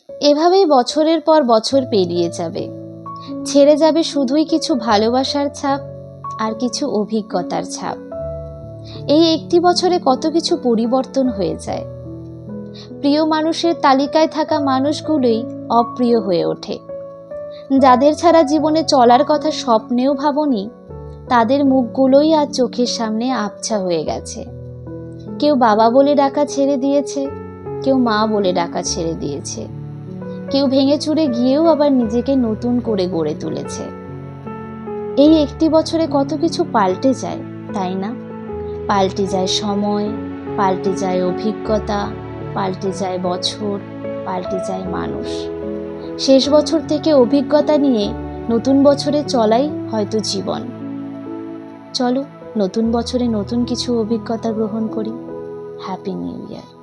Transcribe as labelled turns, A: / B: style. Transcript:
A: এভাবেই বছরের পর বছর পেরিয়ে যাবে, ছেড়ে যাবে শুধুই কিছু ভালোবাসার ছাপ আর কিছু অভিজ্ঞতার ছাপ। এই একটি বছরে কত কিছু পরিবর্তন হয়ে যায়। প্রিয় মানুষের তালিকায় থাকা মানুষগুলোই অপ্রিয় হয়ে ওঠে। যাদের ছাড়া জীবনে চলার কথা স্বপ্নেও ভাবনি, তাদের মুখগুলোই আজ চোখের সামনে আবছা হয়ে গেছে। কেউ বাবা বলে ডাকা ছেড়ে দিয়েছে, কেউ মা বলে ডাকা ছেড়ে দিয়েছে, কেউ ভেঙে চুরে গিয়েও আবার নিজেকে নতুন করে গড়ে তুলেছে। এই একটি বছরে কত কিছু পাল্টে যায়, তাই না? পাল্টে যায় সময়, পাল্টে যায় অভিজ্ঞতা, পাল্টে যায় বছর, পাল্টে যায় মানুষ। শেষ বছর থেকে অভিজ্ঞতা নিয়ে নতুন বছরে চলাই হয়তো জীবন। চলো নতুন বছরে নতুন কিছু অভিজ্ঞতা গ্রহণ করি। Happy new year.